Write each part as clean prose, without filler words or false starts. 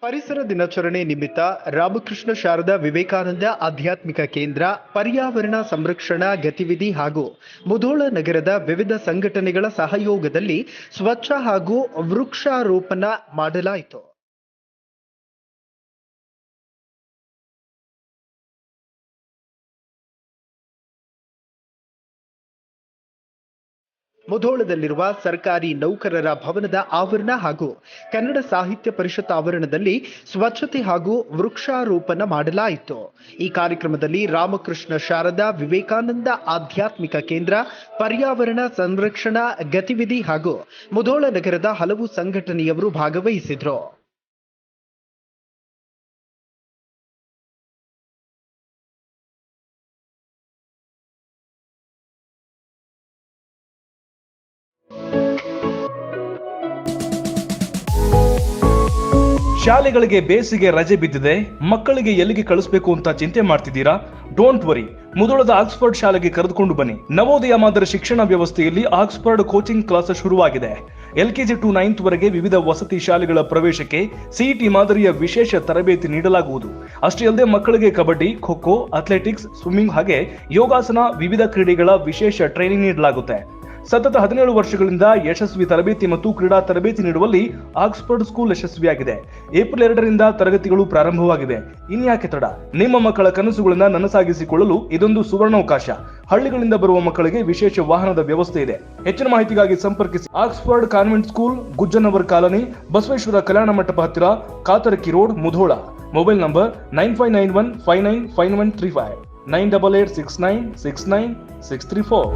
ಪರಿಸರ ದಿನಾಚರಣೆ ನಿಮಿತ್ತ ರಾಮಕೃಷ್ಣ ಶಾರದಾ ವಿವೇಕಾನಂದ ಆಧ್ಯಾತ್ಮಿಕ ಕೇಂದ್ರ, ಪರ್ಯಾವರಣ ಸಂರಕ್ಷಣಾ ಗತಿವಿಧಿ ಹಾಗೂ ಮುಧೋಳ ನಗರದ ವಿವಿಧ ಸಂಘಟನೆಗಳ ಸಹಯೋಗದಲ್ಲಿ ಸ್ವಚ್ಛ ಹಾಗೂ ವೃಕ್ಷಾರೋಪಣ ಮಾಡಲಾಯಿತು. ಮುಧೋಳದಲ್ಲಿರುವ ಸರ್ಕಾರಿ ನೌಕರರ ಭವನದ ಆವರಣ ಹಾಗೂ ಕನ್ನಡ ಸಾಹಿತ್ಯ ಪರಿಷತ್ ಆವರಣದಲ್ಲಿ ಸ್ವಚ್ಛತೆ ಹಾಗೂ ವೃಕ್ಷಾರೋಪಣ ಮಾಡಲಾಯಿತು. ಈ ಕಾರ್ಯಕ್ರಮದಲ್ಲಿ ರಾಮಕೃಷ್ಣ ಶಾರದಾ ವಿವೇಕಾನಂದ ಆಧ್ಯಾತ್ಮಿಕ ಕೇಂದ್ರ, ಪರ್ಯಾವರಣ ಸಂರಕ್ಷಣಾ ಗತಿವಿಧಿ ಹಾಗೂ ಮುಧೋಳ ನಗರದ ಹಲವು ಸಂಘಟನೆಯವರು ಭಾಗವಹಿಸಿದ್ರು. ಶಾಲೆಗಳಿಗೆ ಬೇಸಿಗೆ ರಜೆ ಬಿದ್ದಿದೆ. ಮಕ್ಕಳಿಗೆ ಎಲ್ಲಿಗೆ ಕಳಿಸಬೇಕು ಅಂತ ಚಿಂತೆ ಮಾಡ್ತಿದ್ದೀರಾ? ಡೋಂಟ್ ವರಿ, ಮುಧೋಳದ ಆಕ್ಸ್ಫರ್ಡ್ ಶಾಲೆಗೆ ಕರೆದುಕೊಂಡು ಬನ್ನಿ. ನವೋದಯ ಮಾದರಿ ಶಿಕ್ಷಣ ವ್ಯವಸ್ಥೆಯಲ್ಲಿ ಆಕ್ಸ್ಫರ್ಡ್ ಕೋಚಿಂಗ್ ಕ್ಲಾಸ್ ಶುರುವಾಗಿದೆ. LKG to 9th ವರೆಗೆ ವಿವಿಧ ವಸತಿ ಶಾಲೆಗಳ ಪ್ರವೇಶಕ್ಕೆ CET ಮಾದರಿಯ ವಿಶೇಷ ತರಬೇತಿ ನೀಡಲಾಗುವುದು. ಅಷ್ಟೇ ಅಲ್ಲದೆ ಮಕ್ಕಳಿಗೆ ಕಬಡ್ಡಿ, ಖೋ-ಖೋ, ಅಥ್ಲೆಟಿಕ್ಸ್, ಸ್ವಿಮ್ಮಿಂಗ್ ಹಾಗೆ ಯೋಗಾಸನ, ವಿವಿಧ ಕ್ರೀಡೆಗಳ ವಿಶೇಷ ಟ್ರೈನಿಂಗ್ ನೀಡಲಾಗುತ್ತೆ. ಸತತ 17 ವರ್ಷಗಳಿಂದ ಯಶಸ್ವಿ ತರಬೇತಿ ಮತ್ತು ಕ್ರೀಡಾ ತರಬೇತಿ ನೀಡುವಲ್ಲಿ ಆಕ್ಸ್ಫರ್ಡ್ ಸ್ಕೂಲ್ ಯಶಸ್ವಿಯಾಗಿದೆ. ಏಪ್ರಿಲ್ 2ರಿಂದ ತರಗತಿಗಳು ಪ್ರಾರಂಭವಾಗಿವೆ. ಇನ್ಯಾಕೆ ತಡ? ನಿಮ್ಮ ಮಕ್ಕಳ ಕನಸುಗಳನ್ನು ನನಸಾಗಿಸಿಕೊಳ್ಳಲು ಇದೊಂದು ಸುವರ್ಣಾವಕಾಶ. ಹಳ್ಳಿಗಳಿಂದ ಬರುವ ಮಕ್ಕಳಿಗೆ ವಿಶೇಷ ವಾಹನದ ವ್ಯವಸ್ಥೆ ಇದೆ. ಹೆಚ್ಚಿನ ಮಾಹಿತಿಗಾಗಿ ಸಂಪರ್ಕಿಸಿ. Oxford convent school, Gujjanavar colony, Basaveshwara Kalyana Mantapa ಹತ್ತಿರ, Katarki road, Mudhol. Mobile number 9591595135 9886969634.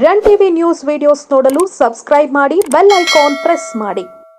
Run TV news videos ನೋಡಲು ಸಬ್ಸ್ಕ್ರೈಬ್ ಮಾಡಿ, ಬೆಲ್ ಐಕಾನ್ ಪ್ರೆಸ್ ಮಾಡಿ.